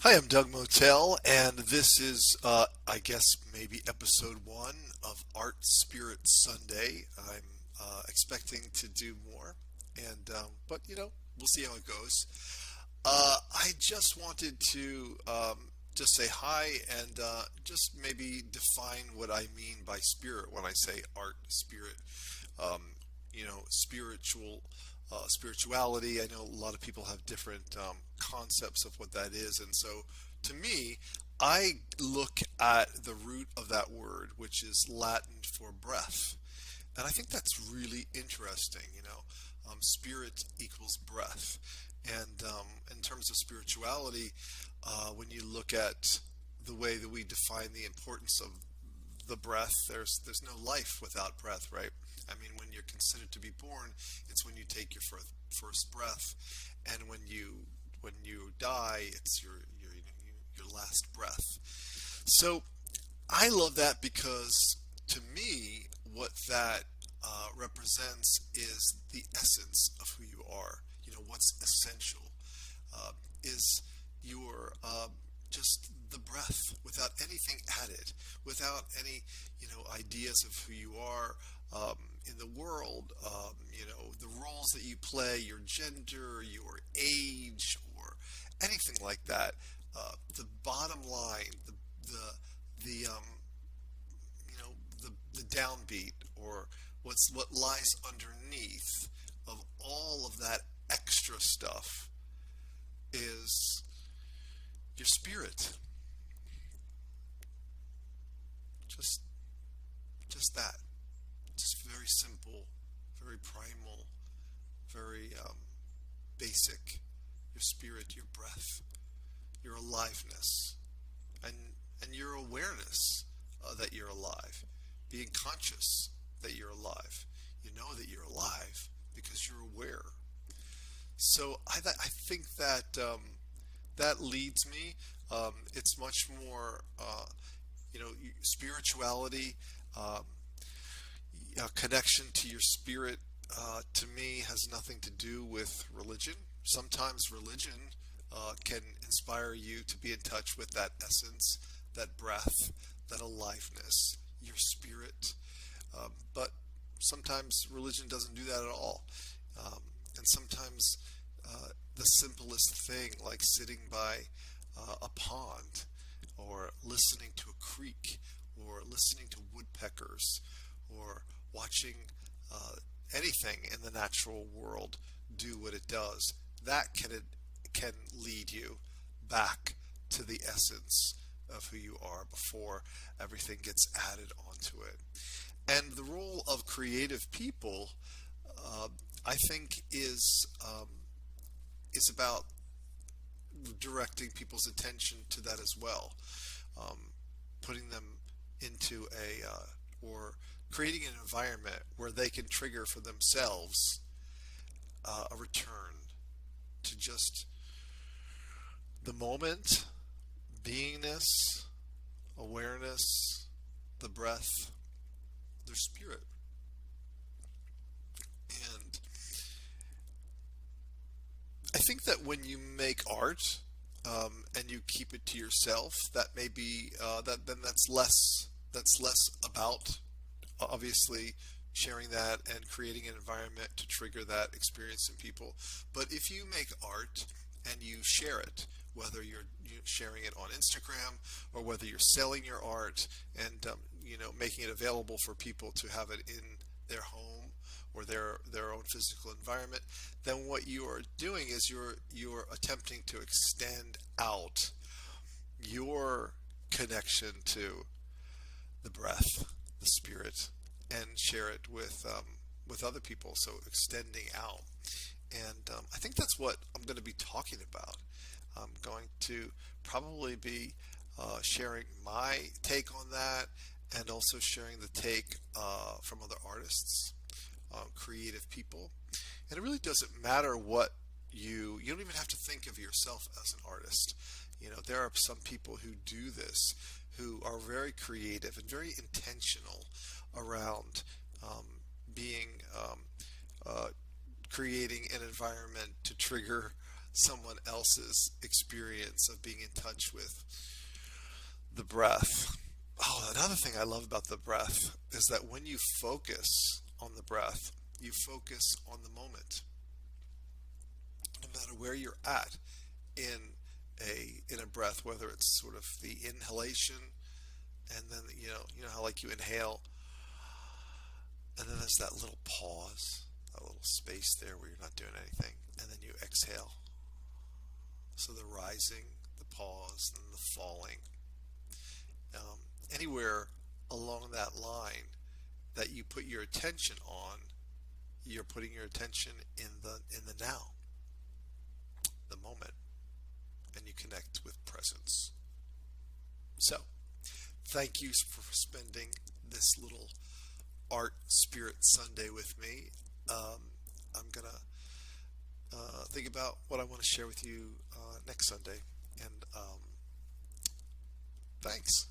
Hi, I'm Doug Motel, and this is, I guess, maybe episode one of Art Spirit Sunday. I'm expecting to do more, but we'll see how it goes. I just wanted to just say hi and just maybe define what I mean by spirit when I say art spirit. Um, spirituality. I know a lot of people have different concepts of what that is, and so to me, I look at the root of that word, which is Latin for breath, and I think that's really interesting. Spirit equals breath, and in terms of spirituality, when you look at the way that we define the importance of the breath, there's no life without breath, right? I mean, when you're considered to be born, it's when you take your first breath, and when you die, it's your last breath. So I love that because to me, what that represents is the essence of who you are. What's essential uh, is your just the breath without anything added, without any ideas of who you are in the world, the roles that you play, your gender, your age, or anything like that. The bottom line, the the downbeat, or what lies underneath of all of that extra stuff is your spirit. Just just that. Just very simple, very primal, very basic. Your spirit, your breath, your aliveness, and your awareness that you're alive. Being conscious that you're alive. You know that you're alive because you're aware. So I think that that leads me. It's much more, spirituality, um, connection to your spirit. To me, has nothing to do with religion. Sometimes religion can inspire you to be in touch with that essence, that breath, that aliveness, your spirit. But sometimes religion doesn't do that at all. And sometimes the simplest thing, like sitting by a pond, or listening to a creek, or listening to woodpeckers, or watching uh, anything in the natural world do what it does, that can lead you back to the essence of who you are before everything gets added onto it. And the role of creative people, I think, is about directing people's attention to that as well, um, putting them into or creating an environment where they can trigger for themselves a return to just the moment, beingness, awareness, the breath, their spirit. And I think that when you make art, and you keep it to yourself, that may be then that's less about obviously sharing that and creating an environment to trigger that experience in people. But if you make art and you share it, whether you're sharing it on Instagram, or whether you're selling your art and making it available for people to have it in their home or their own physical environment, then what you are doing is you're attempting to extend out your connection to the breath, the spirit, and share it with other people. So extending out, and I think that's what I'm going to be talking about. I'm going to probably be sharing my take on that, and also sharing the take from other artists, creative people. And it really doesn't matter what you don't even have to think of yourself as an artist. There are some people who do this, who are very creative and very intentional around um, being uh, creating an environment to trigger someone else's experience of being in touch with the breath. Oh, another thing I love about the breath is that when you focus on the breath, you focus on the moment. No matter where you're at in a breath, whether it's sort of the inhalation and then you know how like you inhale and then there's that little pause, a little space there where you're not doing anything, and then you exhale. So the rising, the pause, and the falling. Um, Anywhere along that line that you put your attention on, you're putting your attention in the now, the moment, and you connect with presence. So, thank you for spending this little Art Spirit Sunday with me. I'm gonna think about what I want to share with you next Sunday, and thanks.